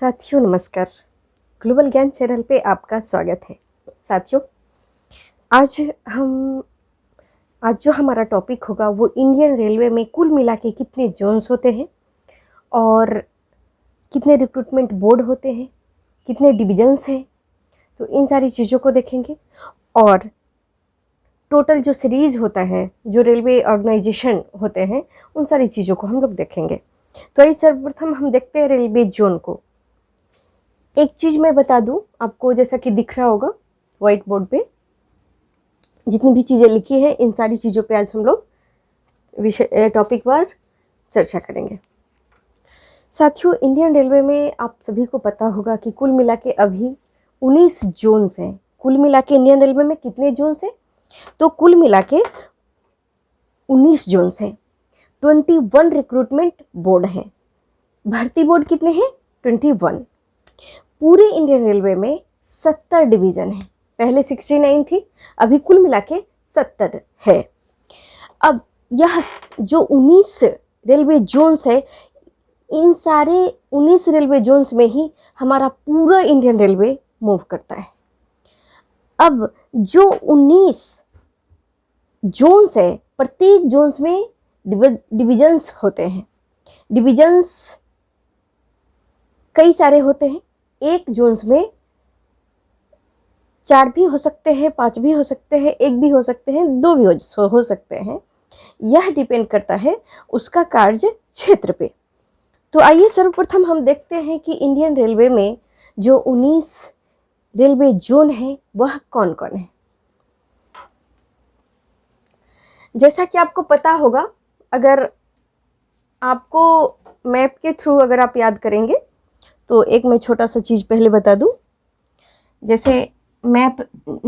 साथियों नमस्कार। ग्लोबल ज्ञान चैनल पे आपका स्वागत है। साथियों आज जो हमारा टॉपिक होगा वो इंडियन रेलवे में कुल मिला के कितने जोन्स होते हैं और कितने रिक्रूटमेंट बोर्ड होते हैं, कितने डिविजन्स हैं, तो इन सारी चीज़ों को देखेंगे। और टोटल जो सीरीज़ होता है, जो रेलवे ऑर्गेनाइजेशन होते हैं, उन सारी चीज़ों को हम लोग देखेंगे। तो आइए सर्वप्रथम हम देखते हैं रेलवे जोन को। एक चीज़ मैं बता दूं आपको, जैसा कि दिख रहा होगा व्हाइट बोर्ड पे जितनी भी चीज़ें लिखी हैं, इन सारी चीज़ों पे आज हम लोग विषय टॉपिक वार चर्चा करेंगे। साथियों इंडियन रेलवे में आप सभी को पता होगा कि कुल मिला के अभी 19 जोन्स हैं। कुल मिला के इंडियन रेलवे में कितने जोन्स हैं? तो कुल मिला के 19 जोन्स हैं। 21 रिक्रूटमेंट बोर्ड हैं। भर्ती बोर्ड कितने हैं? 21। पूरे इंडियन रेलवे में 70 डिवीज़न है। पहले 69 थी, अभी कुल मिला के 70 है। अब यह जो 19 रेलवे जोन्स है, इन सारे 19 रेलवे जोन्स में ही हमारा पूरा इंडियन रेलवे मूव करता है। अब जो 19 जोन्स है, प्रत्येक जोन्स में डिविजन्स होते हैं। डिविजन्स कई सारे होते हैं। एक जोन्स में 4 भी हो सकते हैं, 5 भी हो सकते हैं, 1 भी हो सकते हैं, 2 भी हो सकते हैं। यह डिपेंड करता है उसका कार्य क्षेत्र पे। तो आइए सर्वप्रथम हम देखते हैं कि इंडियन रेलवे में जो 19 रेलवे जोन है वह कौन कौन है। जैसा कि आपको पता होगा, अगर आपको मैप के थ्रू अगर आप याद करेंगे तो एक मैं छोटा सा चीज़ पहले बता दूं। जैसे मैप,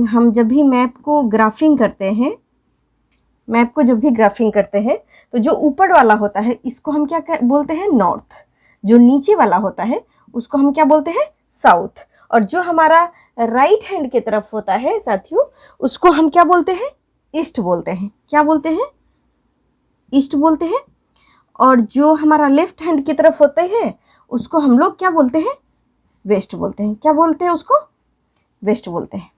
हम जब भी मैप को ग्राफिंग करते हैं, तो जो ऊपर वाला होता है इसको हम क्या बोलते हैं? नॉर्थ। जो नीचे वाला होता है उसको हम क्या बोलते हैं? साउथ। और जो हमारा राइट हैंड की तरफ होता है साथियों, उसको हम क्या बोलते हैं? ईस्ट बोलते हैं। क्या बोलते हैं? ईस्ट बोलते हैं। और जो हमारा लेफ्ट हैंड की तरफ होते हैं उसको हम लोग क्या बोलते हैं? वेस्ट बोलते हैं। क्या बोलते हैं उसको? वेस्ट बोलते हैं।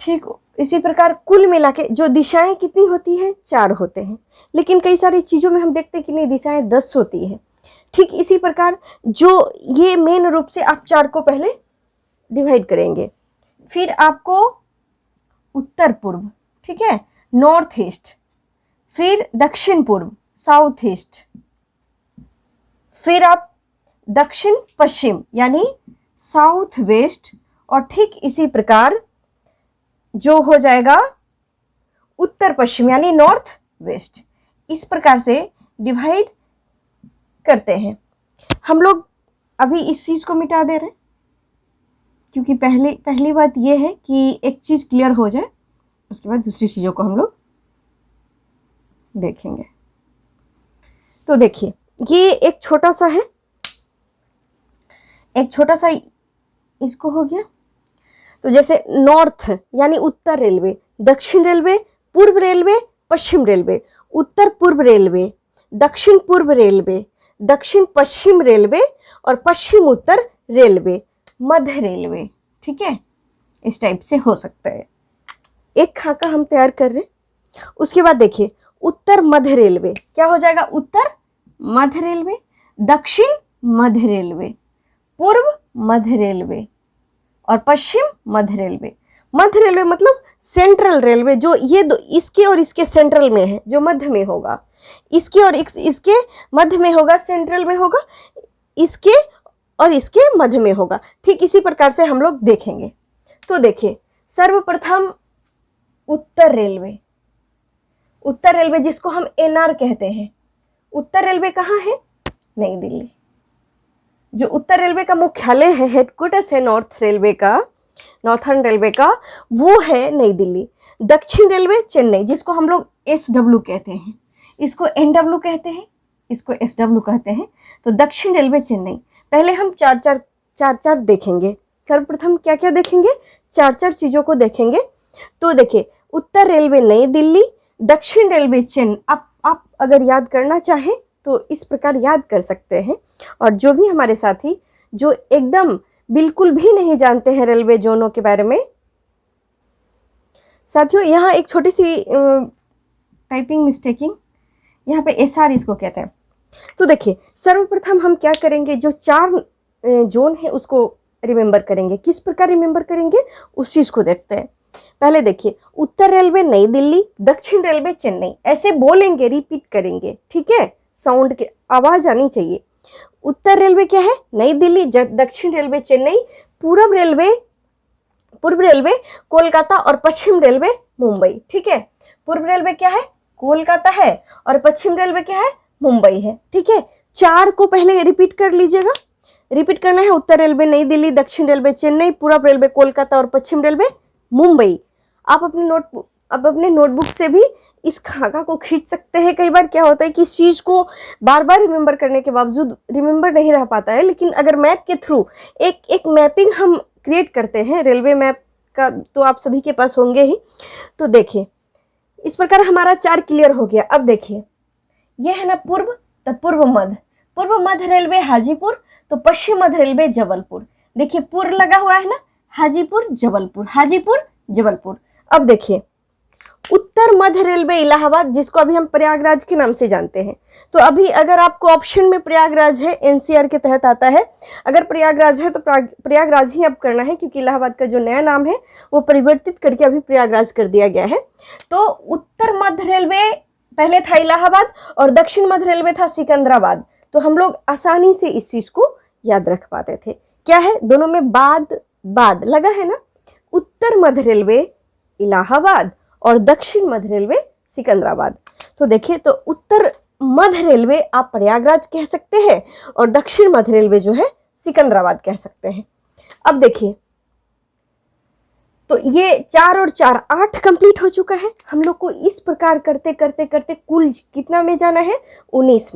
ठीक, इसी प्रकार कुल मिला के जो दिशाएं कितनी होती है? 4 होते हैं। लेकिन कई सारी चीज़ों में हम देखते हैं कि नहीं, दिशाएं 10 होती है। ठीक इसी प्रकार जो ये मेन रूप से आप 4 को पहले डिवाइड करेंगे, फिर आपको उत्तर पूर्व, ठीक है, नॉर्थ ईस्ट, फिर दक्षिण पूर्व, साउथ ईस्ट, फिर आप दक्षिण पश्चिम यानी साउथ वेस्ट, और ठीक इसी प्रकार जो हो जाएगा उत्तर पश्चिम यानी नॉर्थ वेस्ट। इस प्रकार से डिवाइड करते हैं हम लोग। अभी इस चीज़ को मिटा दे रहे हैं क्योंकि पहली बात यह है कि एक चीज़ क्लियर हो जाए, उसके बाद दूसरी चीज़ों को हम लोग देखेंगे। तो देखिए, ये एक छोटा सा है, इसको हो गया। तो जैसे नॉर्थ यानी उत्तर रेलवे, दक्षिण रेलवे, पूर्व रेलवे, पश्चिम रेलवे, उत्तर पूर्व रेलवे, दक्षिण पूर्व रेलवे, दक्षिण पश्चिम रेलवे और पश्चिम उत्तर रेलवे, मध्य रेलवे। ठीक है, इस टाइप से हो सकता है। एक खाका हम तैयार कर रहे हैं। उसके बाद देखिए, उत्तर मध्य रेलवे क्या हो जाएगा? उत्तर मध्य रेलवे, दक्षिण मध्य रेलवे, पूर्व मध्य रेलवे और पश्चिम मध्य रेलवे। मध्य रेलवे मतलब सेंट्रल रेलवे, जो ये दो इसके और इसके सेंट्रल में है, जो मध्य में होगा। इसके और इसके मध्य में होगा, सेंट्रल में होगा, इसके और इसके मध्य में होगा। ठीक इसी प्रकार से हम लोग देखेंगे। तो देखिए, सर्वप्रथम उत्तर रेलवे जिसको हम एनआर कहते हैं। उत्तर रेलवे कहाँ है? नई दिल्ली। जो उत्तर रेलवे का मुख्यालय है, हेडक्वार्टर्स है नॉर्थर्न रेलवे का, वो है नई दिल्ली। दक्षिण रेलवे चेन्नई, जिसको हम लोग एसडब्ल्यू कहते हैं, इसको एनडब्ल्यू कहते हैं, इसको एसडब्ल्यू कहते हैं। तो दक्षिण रेलवे चेन्नई। पहले हम चार देखेंगे। सर्वप्रथम क्या क्या देखेंगे? 4 चीज़ों को देखेंगे। तो देखिए, उत्तर रेलवे नई दिल्ली, दक्षिण रेलवे चेन्नई। आप अगर याद करना चाहें तो इस प्रकार याद कर सकते हैं। और जो भी हमारे साथी जो एकदम बिल्कुल भी नहीं जानते हैं रेलवे जोनों के बारे में, साथियों यहाँ एक छोटी सी टाइपिंग मिस्टेकिंग, यहाँ पे SR इसको कहते हैं। तो देखिए सर्वप्रथम हम क्या करेंगे, जो 4 जोन है उसको रिमेंबर करेंगे। किस प्रकार रिमेंबर करेंगे उस चीज़ को देखते हैं। पहले देखिए, उत्तर रेलवे नई दिल्ली, दक्षिण रेलवे चेन्नई, ऐसे बोलेंगे, रिपीट करेंगे, ठीक है, साउंड की आवाज आनी चाहिए। उत्तर रेलवे क्या है, नई दिल्ली, दक्षिण रेलवे चेन्नई, पूर्व रेलवे कोलकाता और पश्चिम रेलवे मुंबई, ठीक है। पूर्व रेलवे क्या है, कोलकाता है, और पश्चिम रेलवे क्या है, मुंबई है, ठीक है। 4 को पहले रिपीट कर लीजिएगा। रिपीट करना है, उत्तर रेलवे नई दिल्ली, दक्षिण रेलवे चेन्नई, पूर्व रेलवे कोलकाता और पश्चिम रेलवे मुंबई। आप अपने नोटबुक से भी इस खाका को खींच सकते हैं। कई बार क्या होता है कि इस चीज को बार बार रिमेंबर करने के बावजूद रिमेंबर नहीं रह पाता है, लेकिन अगर मैप के थ्रू एक मैपिंग हम क्रिएट करते हैं, रेलवे मैप का तो आप सभी के पास होंगे ही। तो देखिए इस प्रकार हमारा 4 क्लियर हो गया। अब देखिए ये है ना पूर्व, तो पूर्व मध्य रेलवे हाजीपुर, तो पश्चिम मध्य रेलवे जबलपुर। देखिए पूर्व लगा हुआ है ना, हाजीपुर जबलपुर। अब देखिए उत्तर मध्य रेलवे इलाहाबाद, जिसको अभी हम प्रयागराज के नाम से जानते हैं। तो अभी अगर आपको ऑप्शन में प्रयागराज है, NCR के तहत आता है, अगर प्रयागराज है तो प्रयागराज ही अब करना है, क्योंकि इलाहाबाद का जो नया नाम है वो परिवर्तित करके अभी प्रयागराज कर दिया गया है। तो उत्तर मध्य रेलवे पहले था इलाहाबाद और दक्षिण मध्य रेलवे था सिकंदराबाद। तो हम लोग आसानी से इस चीज को याद रख पाते थे। क्या है, दोनों में बाद लगा है ना। उत्तर मध्य रेलवे इलाहाबाद और दक्षिण मध्य रेलवे सिकंदराबाद। तो देखिए, तो उत्तर मध्य रेलवे आप प्रयागराज कह सकते हैं और दक्षिण मध्य रेलवे जो है सिकंदराबाद कह सकते हैं। अब देखिए, तो ये 4 और 4 8 कंप्लीट हो चुका है। हम लोग को इस प्रकार करते करते करते कुल कितना में जाना है, 19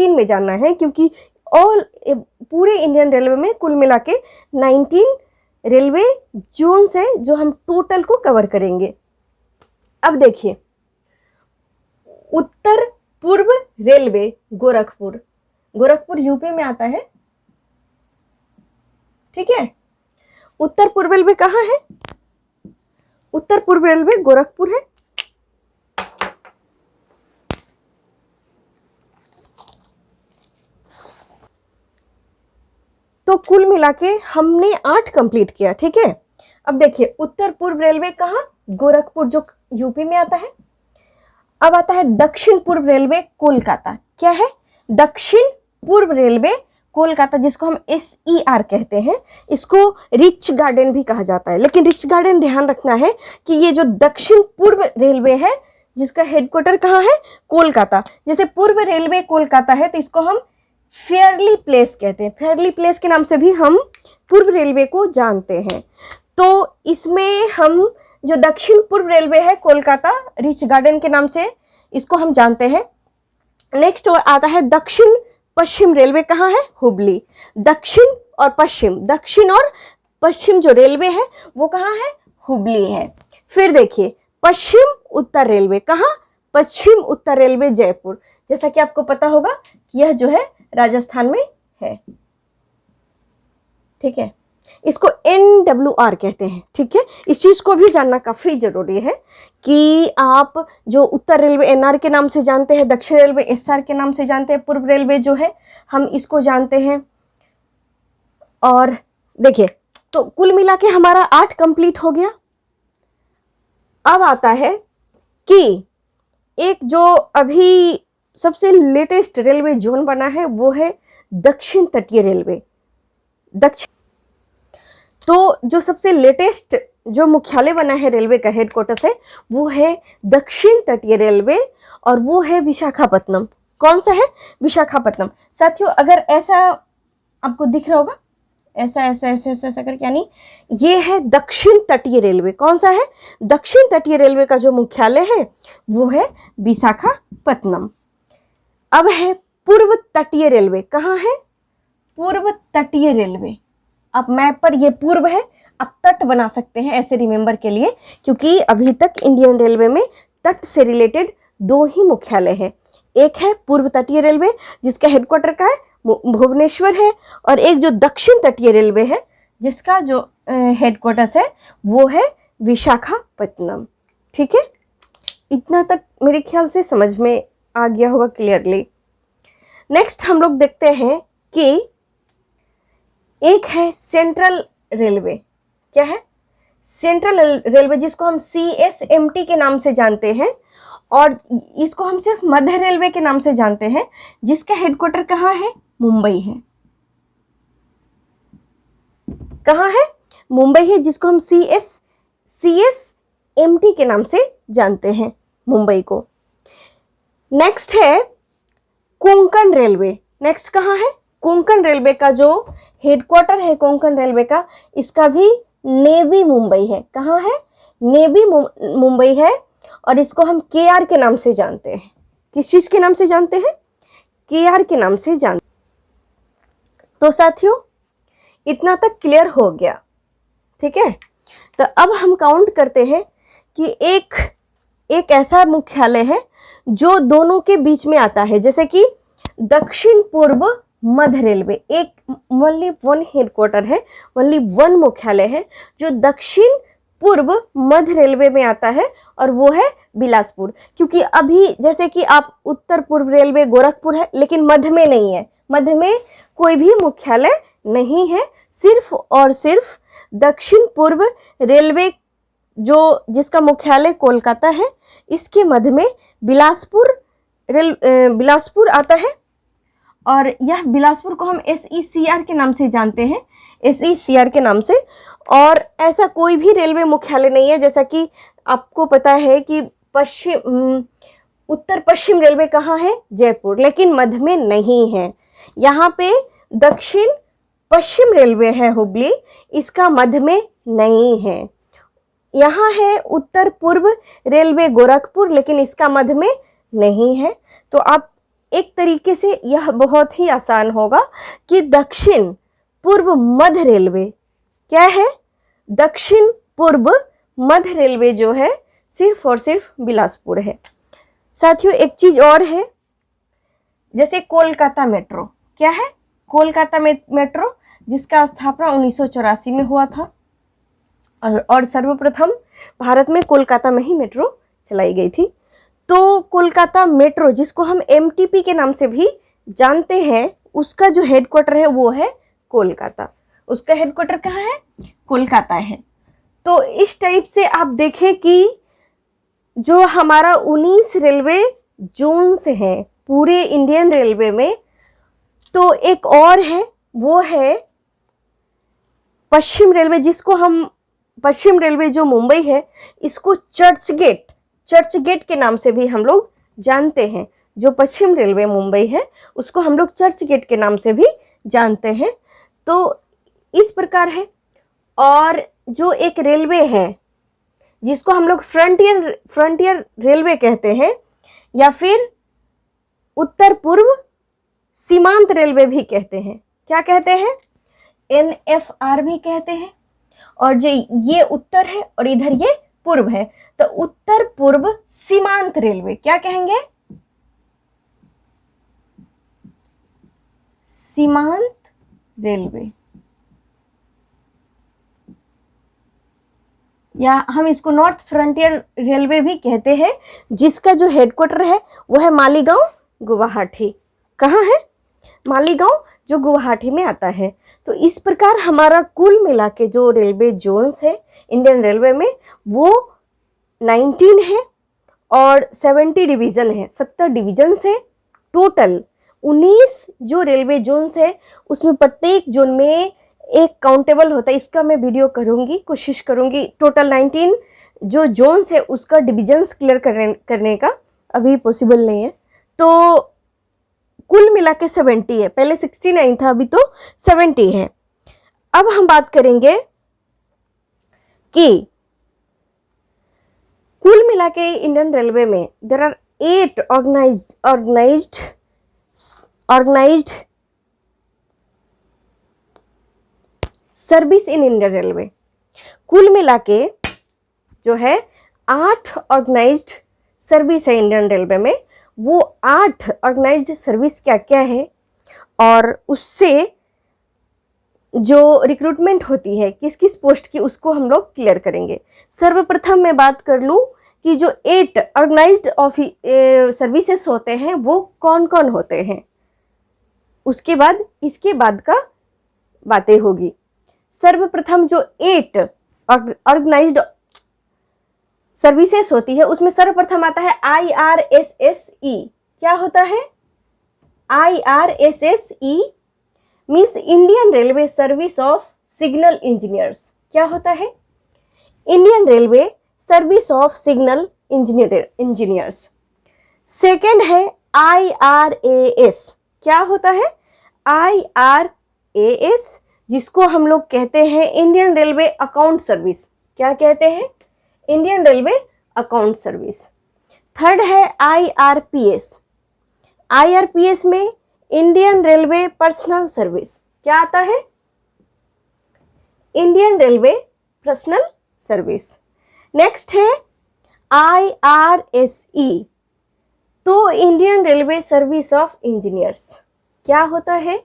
में जाना है, क्योंकि पूरे इंडियन रेलवे में कुल मिला के 19 रेलवे जोन्स है जो हम टोटल को कवर करेंगे। अब देखिए, उत्तर पूर्व रेलवे गोरखपुर यूपी में आता है, ठीक है। उत्तर पूर्व रेलवे कहाँ है, उत्तर पूर्व रेलवे गोरखपुर है। तो कुल मिला के हमने 8 कंप्लीट किया, ठीक है। अब देखिए, उत्तर पूर्व रेलवे कहाँ, गोरखपुर जो यूपी में आता है। अब आता है दक्षिण पूर्व रेलवे कोलकाता। क्या है, दक्षिण पूर्व रेलवे कोलकाता, जिसको हम SER कहते हैं। इसको रिच गार्डन भी कहा जाता है, लेकिन रिच गार्डन ध्यान रखना है कि ये जो दक्षिण पूर्व रेलवे है जिसका हेडक्वार्टर कहाँ है, कोलकाता। जैसे पूर्व रेलवे कोलकाता है तो इसको हम फेयरली प्लेस कहते हैं। फेयरली प्लेस के नाम से भी हम पूर्व रेलवे को जानते हैं। तो इसमें हम जो दक्षिण पूर्व रेलवे है कोलकाता, रिच गार्डन के नाम से इसको हम जानते हैं। नेक्स्ट आता है दक्षिण पश्चिम रेलवे, कहाँ है, हुबली। दक्षिण और पश्चिम जो रेलवे है वो कहाँ है, हुबली है। फिर देखिए पश्चिम उत्तर रेलवे, कहाँ, पश्चिम उत्तर रेलवे जयपुर। जैसा कि आपको पता होगा कि यह जो है राजस्थान में है, ठीक है। इसको NWR कहते हैं, ठीक है। इस चीज को भी जानना काफी जरूरी है कि आप जो उत्तर रेलवे NR के नाम से जानते हैं, दक्षिण रेलवे SR के नाम से जानते हैं, पूर्व रेलवे जो है हम इसको जानते हैं। और देखिए, तो कुल मिला के हमारा 8 कंप्लीट हो गया। अब आता है कि एक जो अभी सबसे लेटेस्ट रेलवे जोन बना है वो है दक्षिण तटीय रेलवे। तो जो सबसे लेटेस्ट जो मुख्यालय बना है रेलवे का, हेडक्वार्टर्स है, वो है दक्षिण तटीय रेलवे और वो है विशाखापत्तनम। कौन सा है, विशाखापत्तनम। साथियों अगर ऐसा आपको दिख रहा होगा, ऐसा करके, यानी ये है दक्षिण तटीय रेलवे। कौन सा है, दक्षिण तटीय रेलवे का जो मुख्यालय है वो है विशाखापत्तनम। अब है पूर्व तटीय रेलवे, कहाँ है, पूर्व तटीय रेलवे। अब मैप पर ये पूर्व है, आप तट बना सकते हैं ऐसे रिमेंबर के लिए, क्योंकि अभी तक इंडियन रेलवे में तट से रिलेटेड 2 ही मुख्यालय हैं। एक है पूर्व तटीय रेलवे जिसका हेडक्वार्टर का है भुवनेश्वर है, और एक जो दक्षिण तटीय रेलवे है जिसका जो हेडक्वार्टर्स है वो है विशाखापत्तनम। ठीक है, इतना तक मेरे ख्याल से समझ में आ गया होगा क्लियरली। नेक्स्ट हम लोग देखते हैं कि एक है सेंट्रल रेलवे। क्या है? सेंट्रल रेलवे, जिसको हम CSMT के नाम से जानते हैं, और इसको हम सिर्फ मध्य रेलवे के नाम से जानते हैं, जिसका हेडक्वार्टर कहाँ है? मुंबई है। कहाँ है? मुंबई है, जिसको हम CSMT के नाम से जानते हैं, मुंबई को। नेक्स्ट है कोंकण रेलवे। नेक्स्ट कहाँ है? कोंकण रेलवे का जो हेडक्वार्टर है कोंकण रेलवे का, इसका भी नेवी मुंबई है। कहाँ है? नेवी मुंबई है, और इसको हम KR के नाम से जानते हैं। किस चीज के नाम से जानते हैं? KR के नाम से जानते। तो साथियों, इतना तक क्लियर हो गया। ठीक है, तो अब हम काउंट करते हैं कि एक ऐसा मुख्यालय है जो दोनों के बीच में आता है, जैसे कि दक्षिण पूर्व मध्य रेलवे, एक ओनली वन हेडक्वार्टर है, ओनली वन मुख्यालय है जो दक्षिण पूर्व मध्य रेलवे में आता है, और वो है बिलासपुर। क्योंकि अभी जैसे कि आप उत्तर पूर्व रेलवे गोरखपुर है, लेकिन मध्य में नहीं है, मध्य में कोई भी मुख्यालय नहीं है, सिर्फ और सिर्फ दक्षिण पूर्व रेलवे जो जिसका मुख्यालय कोलकाता है, इसके मध्य में बिलासपुर आता है, और यह बिलासपुर को हम SECR के नाम से जानते हैं, SECR के नाम से। और ऐसा कोई भी रेलवे मुख्यालय नहीं है, जैसा कि आपको पता है कि उत्तर पश्चिम रेलवे कहाँ है? जयपुर, लेकिन मध्य में नहीं है। यहाँ पे दक्षिण पश्चिम रेलवे है हुबली, इसका मध्य में नहीं है। यहाँ है उत्तर पूर्व रेलवे गोरखपुर, लेकिन इसका मध्य में नहीं है। तो आप एक तरीके से यह बहुत ही आसान होगा कि दक्षिण पूर्व मध्य रेलवे क्या है? दक्षिण पूर्व मध्य रेलवे जो है सिर्फ और सिर्फ बिलासपुर है। साथियों, एक चीज और है, जैसे कोलकाता मेट्रो। क्या है? कोलकाता मेट्रो, जिसका स्थापना 1984 में हुआ था, और सर्वप्रथम भारत में कोलकाता में ही मेट्रो चलाई गई थी। तो कोलकाता मेट्रो, जिसको हम MTP के नाम से भी जानते हैं, उसका जो हेडक्वार्टर है वो है कोलकाता। उसका हेडक्वार्टर कहाँ है? कोलकाता है। तो इस टाइप से आप देखें कि जो हमारा 19 रेलवे जोन्स हैं पूरे इंडियन रेलवे में, तो एक और है, वो है पश्चिम रेलवे, जिसको हम पश्चिम रेलवे जो मुंबई है, इसको चर्च गेट के नाम से भी हम लोग जानते हैं। जो पश्चिम रेलवे मुंबई है उसको हम लोग चर्च गेट के नाम से भी जानते हैं। तो इस प्रकार है। और जो एक रेलवे है जिसको हम लोग फ्रंटियर रेलवे कहते हैं, या फिर उत्तर पूर्व सीमांत रेलवे भी कहते हैं। क्या कहते हैं? NFR भी कहते हैं। और जो ये उत्तर है और इधर ये पूर्व है, तो उत्तर पूर्व सीमांत रेलवे क्या कहेंगे? सीमांत रेलवे, या हम इसको नॉर्थ फ्रंटियर रेलवे भी कहते हैं, जिसका जो हेडक्वार्टर है वो है मालीगांव, गुवाहाटी। कहाँ है? मालीगांव, जो गुवाहाटी में आता है। तो इस प्रकार हमारा कुल मिला के जो रेलवे जोन्स है इंडियन रेलवे में वो 19 है, और 70 डिवीज़न है, 70 डिवीजन्स है। टोटल 19 जो रेलवे जोन्स है, उसमें प्रत्येक जोन में एक काउंटेबल होता है। इसका मैं वीडियो करूँगी, कोशिश करूँगी। टोटल 19 जो जोन्स है उसका डिवीजन्स क्लियर करने का अभी पॉसिबल नहीं है। तो कुल मिला के 70 है, पहले 69 था, अभी तो 70 है। अब हम बात करेंगे कि कुल मिला के इंडियन रेलवे में there are 8 organised service in Indian railway. कुल मिला के जो है 8 ऑर्गेनाइज्ड सर्विस है इंडियन रेलवे में, वो 8 ऑर्गेनाइज्ड सर्विस क्या क्या है और उससे जो रिक्रूटमेंट होती है किस किस पोस्ट की, उसको हम लोग क्लियर करेंगे। सर्वप्रथम मैं बात कर लूँ कि जो 8 ऑर्गेनाइज्ड सर्विसेज होते हैं वो कौन कौन होते हैं, उसके बाद इसके बाद का बातें होगी। सर्वप्रथम जो 8 ऑर्गेनाइज्ड सर्विसेज होती है उसमें सर्वप्रथम आता है IRSSE। क्या होता है IRSSE? Means Indian railway service of signal engineers. क्या होता है Indian railway service of signal engineers. Second है IRAS। क्या होता है IRAS, जिसको हम लोग कहते हैं इंडियन रेलवे अकाउंट सर्विस। क्या कहते हैं Indian railway account service. Third है IRPS। IRPS में इंडियन रेलवे पर्सनल सर्विस। क्या आता है Indian railway personal service. Next है IRSE, तो Indian railway service of engineers. क्या होता है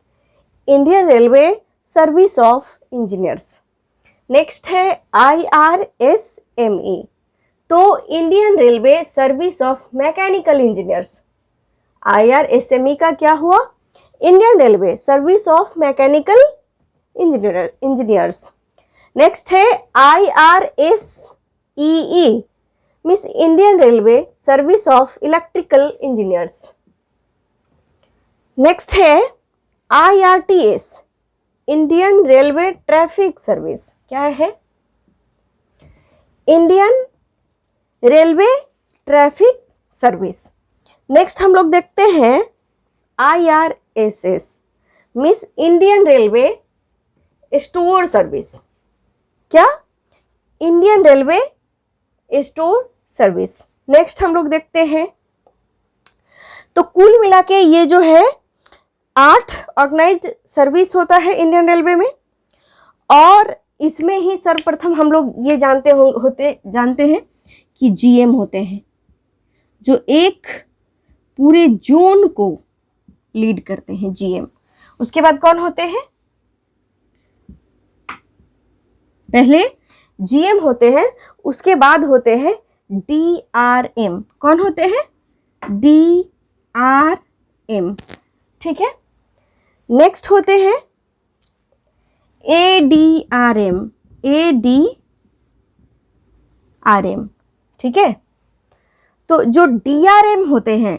Indian railway service of engineers. Next है IRSME, तो Indian railway service of mechanical engineers. IRSME का क्या हुआ Indian railway service of mechanical engineers. Next है IRSEE, means Indian railway service of electrical engineers. Next है IRTS, Indian railway traffic service. क्या है Indian railway traffic service. Next हम लोग देखते हैं IRSS, means Indian railway store service. क्या Indian railway store service. Next हम लोग देखते हैं, तो कुल मिला के ये जो है 8 ऑर्गेनाइज्ड सर्विस होता है इंडियन रेलवे में, और इसमें ही सर्वप्रथम हम लोग ये जानते हैं कि GM होते हैं जो एक पूरे जोन को लीड करते हैं, GM। उसके बाद कौन होते हैं, पहले GM होते हैं, उसके बाद होते हैं DRM। कौन होते हैं DRM, ठीक है। नेक्स्ट होते हैं ADRM, ठीक है। तो जो DRM होते हैं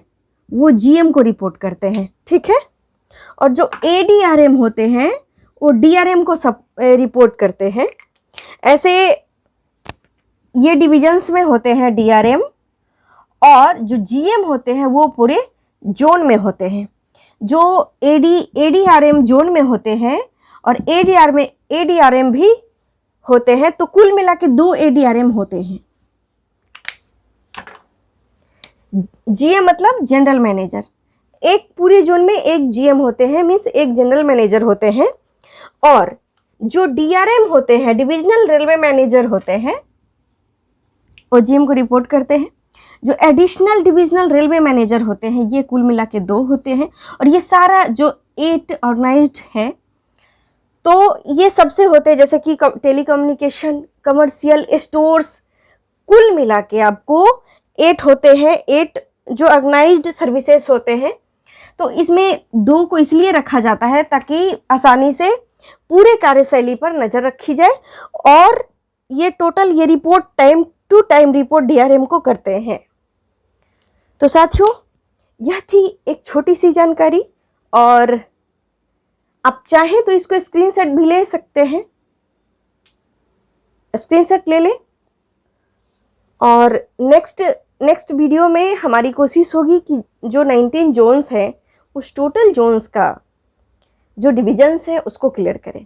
वो GM को रिपोर्ट करते हैं, ठीक है, और जो ADRM होते हैं वो DRM को रिपोर्ट करते हैं। ऐसे ये डिविजन्स में होते हैं DRM, और जो GM होते हैं वो पूरे जोन में होते हैं। जो ADRM जोन में होते हैं और ADRM भी होते हैं, तो कुल मिला के 2 ADRM होते हैं। GM मतलब जनरल मैनेजर। एक पूरे जोन में एक GM होते हैं, मीन्स एक जनरल मैनेजर होते हैं, और जो DRM होते हैं डिविजनल रेलवे मैनेजर होते हैं, वो GM को रिपोर्ट करते हैं। जो एडिशनल डिविजनल रेलवे मैनेजर होते हैं ये कुल मिला के 2 होते हैं, और ये सारा जो 8 ऑर्गेनाइज्ड है तो ये सबसे होते हैं, जैसे कि टेलीकम्युनिकेशन, कमर्शियल, स्टोर्स, कुल मिला के आपको 8 होते हैं। 8 जो ऑर्गेनाइज्ड सर्विसेज होते हैं, तो इसमें 2 को इसलिए रखा जाता है ताकि आसानी से पूरे कार्यशैली पर नज़र रखी जाए, और ये टोटल ये report time to time report DRM को करते हैं। तो साथियों, यह थी एक छोटी सी जानकारी, और आप चाहें तो इसको स्क्रीनशॉट भी ले सकते हैं, स्क्रीनशॉट ले लें। और नेक्स्ट वीडियो में हमारी कोशिश होगी कि जो 19 जोन्स हैं उस टोटल जोन्स का जो डिविजन्स है उसको क्लियर करें।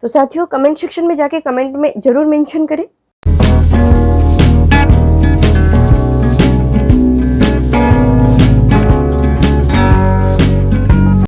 तो साथियों, कमेंट सेक्शन में जाके कमेंट में ज़रूर मेंशन करें।